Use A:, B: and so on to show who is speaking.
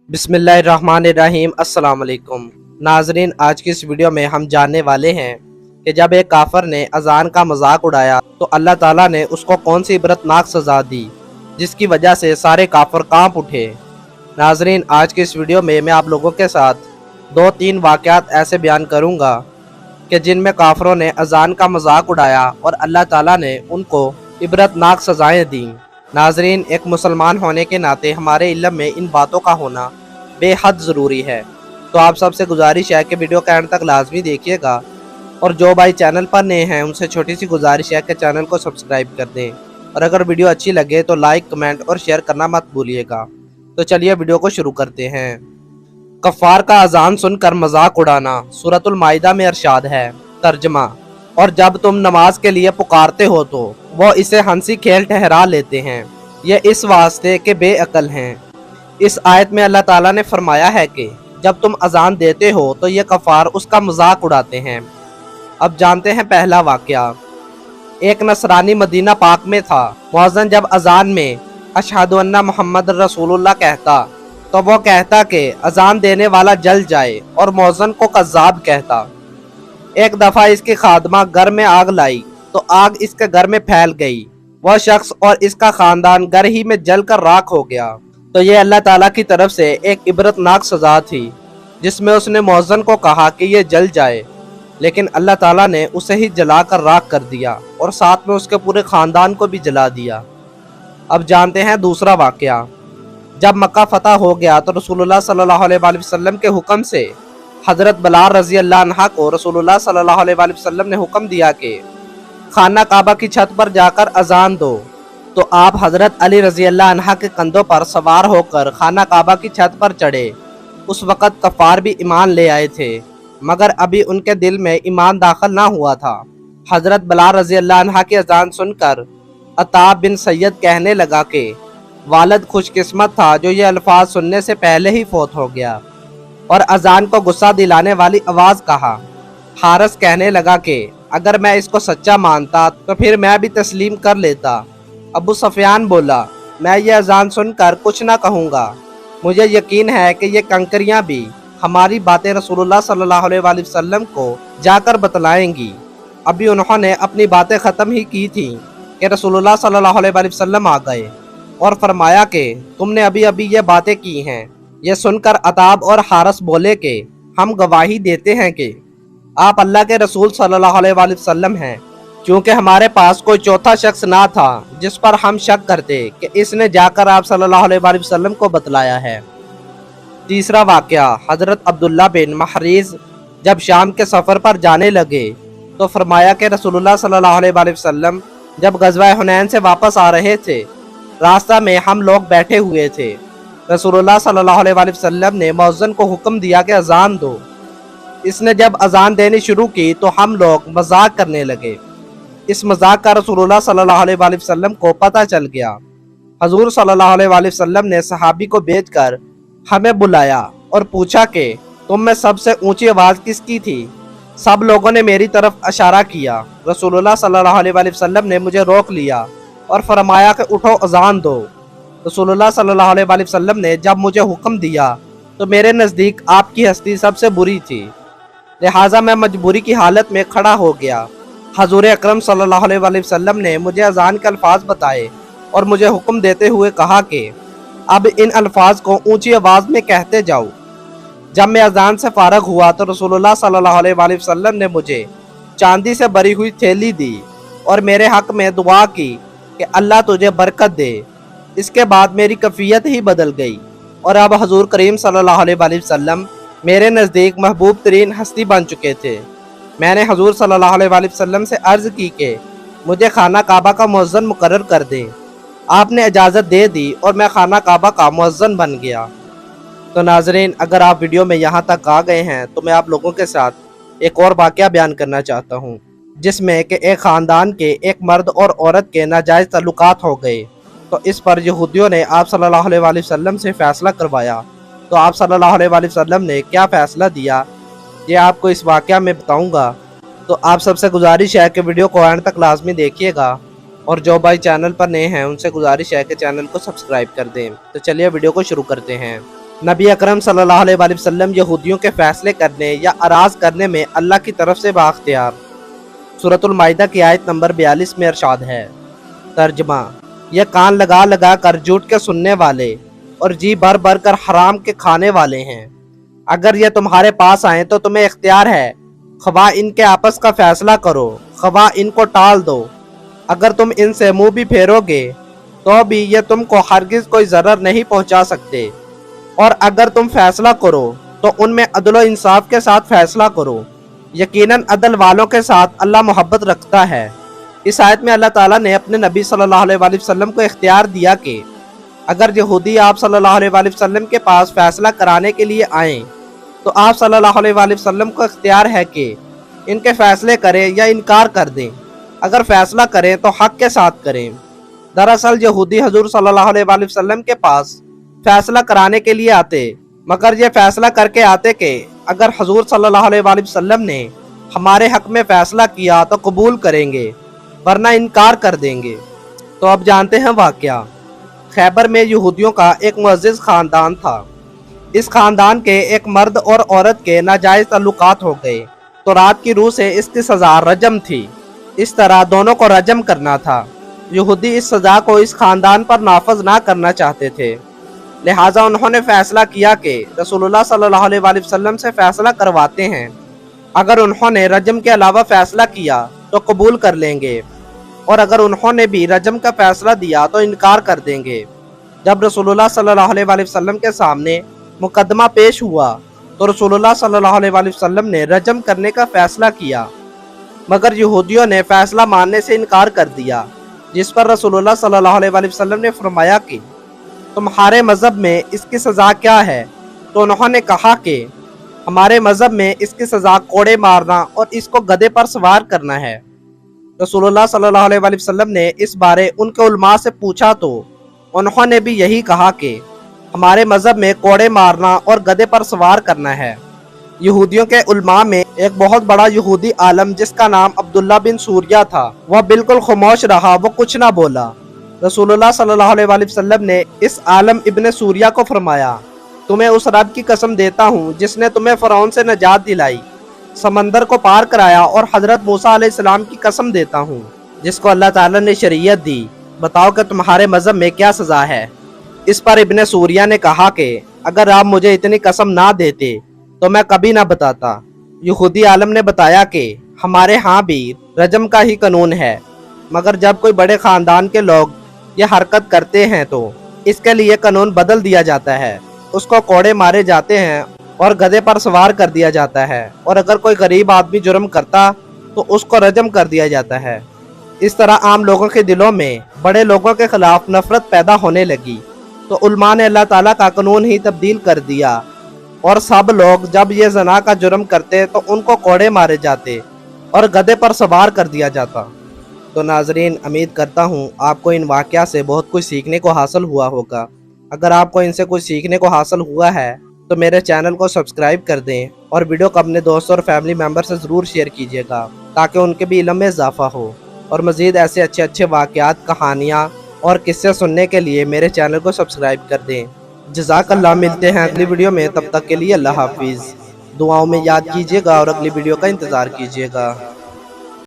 A: बिस्मिल्लाहिर्रहमानिर्रहीम। अस्सलाम वालेकुम नाजरीन, आज की इस वीडियो में हम जानने वाले हैं कि जब एक काफर ने अजान का मजाक उड़ाया तो अल्लाह ताला ने उसको कौन सी इबरतनाक सज़ा दी जिसकी वजह से सारे काफर कांप उठे। नाजरीन, आज की इस वीडियो में मैं आप लोगों के साथ 2-3 वाक़यात ऐसे बयान करूँगा कि जिनमें काफरों ने अजान का मजाक उड़ाया और अल्लाह ताला ने उनको इबरतनाक सज़ाएँ दी। नाजरीन, एक मुसलमान होने के नाते हमारे इल्म में इन बातों का होना बेहद ज़रूरी है। तो आप सबसे गुजारिश है कि वीडियो का एंड तक लाजमी देखिएगा और जो भाई चैनल पर नए हैं उनसे छोटी सी गुजारिश है कि चैनल को सब्सक्राइब कर दें और अगर वीडियो अच्छी लगे तो लाइक, कमेंट और शेयर करना मत भूलिएगा। तो चलिए वीडियो को शुरू करते हैं। कफ़ार का अजान सुनकर मजाक उड़ाना। सूरतुल माइदा में इरशाद है, तर्जमा, और जब तुम नमाज के लिए पुकारते हो तो वो इसे हंसी खेल ठहरा लेते हैं, ये इस वास्ते के बेअकल हैं। इस आयत में अल्लाह ताला ने फरमाया है कि जब तुम अजान देते हो तो ये कफ़ार उसका मजाक उड़ाते हैं। अब जानते हैं पहला वाक़या। एक नसरानी मदीना पाक में था। मुअज्जिन जब अजान में अशहदु अन्ना मुहम्मद रसूलुल्लाह कहता तो वो कहता कि अजान देने वाला जल जाए और मुअज्जिन को कज़्ज़ाब कहता। एक दफ़ा इसकी खादमा घर में आग लाई तो आग इसके घर में फैल गई। वह शख्स और इसका ख़ानदान घर ही में जल कर राख हो गया। तो ये अल्लाह ताला की तरफ से एक इबरतनाक सज़ा थी जिसमें उसने मुअज्जिन को कहा कि ये जल जाए, लेकिन अल्लाह ताला ने उसे ही जला कर राख कर दिया और साथ में उसके पूरे ख़ानदान को भी जला दिया। अब जानते हैं दूसरा वाक़या। जब मक्का फ़तह हो गया तो रसूलुल्लाह सल्लल्लाहु अलैहि वसल्लम के हुक्म से हज़रत बिलाल रज़ी अल्लाह अन्हा को रसूलुल्लाह सल्लल्लाहु अलैहि वसल्लम ने हुक्म दिया कि खाना काबा की छत पर जाकर अजान दो। तो आप हज़रत अली रज़ी अल्लाह अन्हा के कंधों पर सवार होकर खाना काबा की छत पर चढ़े। उस वक़्त कफ़ार भी ईमान ले आए थे मगर अभी उनके दिल में ईमान दाखिल ना हुआ था। हज़रत बिलाल रज़ी अल्लाह अन्हा की अजान सुनकर अताब बिन सैयद कहने लगा कि वालिद खुशकिस्मत था जो ये अल्फाज सुनने से पहले ही फौत हो गया। और अजान को गुस्सा दिलाने वाली आवाज़ कहा। हारिस कहने लगा कि अगर मैं इसको सच्चा मानता तो फिर मैं भी तस्लीम कर लेता। अबू सफियान बोला, मैं ये अजान सुनकर कुछ ना कहूँगा, मुझे यकीन है कि ये कंकरियाँ भी हमारी बातें रसूलुल्लाह सल्लल्लाहु अलैहि वसल्लम को जाकर बतलाएंगी। अभी उन्होंने अपनी बातें ख़त्म ही की थी कि रसूलुल्लाह सल्लल्लाहु अलैहि वसल्लम आ गए और फरमाया कि तुमने अभी अभी ये बातें की हैं। ये सुनकर अताब और हारिस बोले कि हम गवाही देते हैं कि आप अल्लाह के रसूल सल्लल्लाहु अलैहि वसल्लम हैं, क्योंकि हमारे पास कोई चौथा शख्स ना था जिस पर हम शक करते कि इसने जाकर आप सल्लल्लाहु अलैहि वसल्लम को बतलाया है। तीसरा वाक़या। हज़रत अब्दुल्ला बिन महरीज़ जब शाम के सफ़र पर जाने लगे तो फरमाया कि रसूलुल्लाह सल्लल्लाहु अलैहि वसल्लम जब गज़वा हुनैन से वापस आ रहे थे, रास्ता में हम लोग बैठे हुए थे। रसूलुल्लाह सल्लल्लाहु अलैहि वसल्लम ने मुअज्जिन को हुक्म दिया कि अजान दो। इसने जब अजान देनी शुरू की तो हम लोग मजाक करने लगे। इस मजाक का रसूलुल्लाह सल्लल्लाहु अलैहि वसल्लम को पता चल गया। हजूर सल्लल्लाहु अलैहि वसल्लम ने सहाबी को भेजकर हमें बुलाया और पूछा कि तुम में सबसे ऊंची आवाज़ किसकी थी। सब लोगों ने मेरी तरफ इशारा किया। रसूलुल्लाह सल्लल्लाहु अलैहि वसल्लम ने मुझे रोक लिया और फरमाया कि उठो, अजान दो। रसूलुल्लाह सल्लल्लाहु अलैहि वसल्लम ने जब मुझे हुक्म दिया तो मेरे नज़दीक आपकी हस्ती सबसे बुरी थी, लिहाजा मैं मजबूरी की हालत में खड़ा हो गया। हजूर अकरम सल्लल्लाहु अलैहि वसल्लम ने मुझे अजान के अल्फाज बताए और मुझे हुक्म देते हुए कहा कि अब इन अल्फाज को ऊंची आवाज़ में कहते जाओ। जब मैं अजान से फारग हुआ तो रसूलुल्लाह सल्लल्लाहु अलैहि वसल्लम ने मुझे चांदी से भरी हुई थैली दी और मेरे हक में दुआ की कि अल्लाह तुझे बरकत दे। इसके बाद मेरी कैफियत ही बदल गई और अब हजूर करीम सल्लल्लाहु अलैहि वसल्लम मेरे नज़दीक महबूब तरीन हस्ती बन चुके थे। मैंने हजूर सल्लल्लाहु अलैहि वसल्लम से अर्ज़ की कि मुझे खाना काबा का मुअज्जिन मुकर्रर कर दें। आपने इजाज़त दे दी और मैं खाना काबा का मुअज्जिन बन गया। तो नाजरीन, अगर आप वीडियो में यहाँ तक आ गए हैं तो मैं आप लोगों के साथ एक और वाक़या बयान करना चाहता हूँ जिसमें कि एक ख़ानदान के एक मर्द और औरत के नाजायज़ तल्लुकात हो गए। तो इस पर यहूदियों ने आप सल्लल्लाहु अलैहि वसल्लम से फ़ैसला करवाया। तो आप सल्लल्लाहु अलैहि वसल्लम ने क्या फ़ैसला दिया ये आपको इस वाक़या में बताऊंगा। तो आप सबसे गुजारिश है कि वीडियो को एंड तक लाजमी देखिएगा और जो भाई चैनल पर नए हैं उनसे गुजारिश है कि चैनल को सब्सक्राइब कर दें। तो चलिए वीडियो को शुरू करते हैं। नबी अकरम सल्लल्लाहु अलैहि वसल्लम यहूदियों के फैसले करने या अराज करने में अल्लाह की तरफ से बाख्तियार। सूरतुल माइदा की आयत नंबर 42 में इरशाद है। तर्जमा, ये कान लगा लगा कर झूठ के सुनने वाले और जी भर भर कर हराम के खाने वाले हैं। अगर ये तुम्हारे पास आए तो तुम्हें इख्तियार है, खवा इनके आपस का फैसला करो, खवा इनको टाल दो। अगर तुम इनसे मुंह भी फेरोगे तो भी ये तुमको हरगिज कोई ज़रर नहीं पहुंचा सकते, और अगर तुम फैसला करो तो उनमें अदल इंसाफ के साथ फैसला करो। यकीनन अदल वालों के साथ अल्लाह मोहब्बत रखता है। इस आयत में अल्लाह ताला ने अपने नबी सल्लल्लाहु अलैहि वसल्लम को इख्तियार दिया कि अगर यहूदी आप सल्लल्लाहु अलैहि वसल्लम के पास फैसला कराने के लिए आएँ तो आप सल्लल्लाहु अलैहि वसल्लम को इख्तियार है कि इनके फैसले करें या इनकार कर दें। अगर फैसला करें तो हक के साथ करें। दरअसल यहूदी हजूर सल्लल्लाहु अलैहि वसल्लम के पास फैसला कराने के लिए आते, मगर ये फैसला करके आते कि अगर हजूर सल्लल्लाहु अलैहि वसल्लम ने हमारे हक में फैसला किया तो कबूल करेंगे, वरना इनकार कर देंगे। तो अब जानते हैं वाकया। खैबर में यहूदियों का एक मुअज़्ज़िज़ ख़ानदान था। इस ख़ानदान के एक मर्द और औरत के नाजायज़ ताल्लुकात हो गए तो रात की रूह से इसकी सज़ा रजम थी। इस तरह दोनों को रजम करना था। यहूदी इस सज़ा को इस ख़ानदान पर नाफज ना करना चाहते थे, लिहाजा उन्होंने फैसला किया कि रसूलुल्लाह सल्लल्लाहु अलैहि वसल्लम से फैसला करवाते हैं। अगर उन्होंने रजम के अलावा फैसला किया तो कबूल कर लेंगे, और अगर उन्होंने भी रजम का फैसला दिया तो इनकार कर देंगे। जब रसूलुल्लाह सल्लल्लाहु अलैहि वसल्लम के सामने मुकदमा पेश हुआ तो रसूलुल्लाह सल्लल्लाहु अलैहि वसल्लम ने रजम करने का फैसला किया, मगर यहूदियों ने फैसला मानने से इनकार कर दिया, जिस पर रसूलुल्लाह सल्लल्लाहु अलैहि वसल्लम ने फरमाया कि तुम्हारे मज़हब में इसकी सज़ा क्या है? तो उन्होंने कहा कि हमारे मज़हब में इसकी सज़ा कोड़े मारना और इसको गधे पर सवार करना है। रसूलुल्लाह सल्लल्लाहु अलैहि वसल्लम ने इस बारे उनके उलमा से पूछा तो उन्होंने भी यही कहा कि हमारे मज़हब में कोड़े मारना और गधे पर सवार करना है। यहूदियों के उलमा में एक बहुत बड़ा यहूदी आलम जिसका नाम अब्दुल्ला बिन सूरिया था, वह बिल्कुल खामोश रहा, वो कुछ ना बोला। रसूलुल्लाह सल्लल्लाहु अलैहि वसल्लम ने इस आलम इब्न सूरिया को फरमाया, तुम्हें उस रब की कसम देता हूँ जिसने तुम्हें फ़िरौन से नजात दिलाई, समंदर को पार कराया, और हज़रत मूसा अलैहिस्सलाम की कसम देता हूँ जिसको अल्लाह ताला ने शरीयत दी, बताओ कि तुम्हारे मज़हब में क्या सज़ा है। इस पर इब्न सूरिया ने कहा कि अगर आप मुझे इतनी कसम ना देते तो मैं कभी ना बताता। यहूदी आलम ने बताया कि हमारे यहाँ भी रजम का ही कानून है, मगर जब कोई बड़े ख़ानदान के लोग ये हरकत करते हैं तो इसके लिए कानून बदल दिया जाता है। उसको कोड़े मारे जाते हैं और गधे पर सवार कर दिया जाता है, और अगर कोई गरीब आदमी जुर्म करता तो उसको रजम कर दिया जाता है। इस तरह आम लोगों के दिलों में बड़े लोगों के खिलाफ नफरत पैदा होने लगी तो उलमा ने अल्लाह ताला का कानून ही तब्दील कर दिया, और सब लोग जब ये ज़ना का जुर्म करते तो उनको कोड़े मारे जाते और गधे पर सवार कर दिया जाता। तो नाजरीन, उम्मीद करता हूँ आपको इन वाक़या से बहुत कुछ सीखने को हासिल हुआ होगा। अगर आपको इनसे कुछ सीखने को हासिल हुआ है तो मेरे चैनल को सब्सक्राइब कर दें और वीडियो को अपने दोस्तों और फैमिली मेम्बर से ज़रूर शेयर कीजिएगा ताकि उनके भी इल्म में इजाफ़ा हो। और मज़ीद ऐसे अच्छे अच्छे वाक़यात, कहानियाँ और किस्से सुनने के लिए मेरे चैनल को सब्सक्राइब कर दें। जज़ाकल्लाह। मिलते हैं अगली वीडियो में, तब तक के लिए अल्लाह हाफिज़। दुआओं में याद कीजिएगा और अगली वीडियो का इंतज़ार कीजिएगा।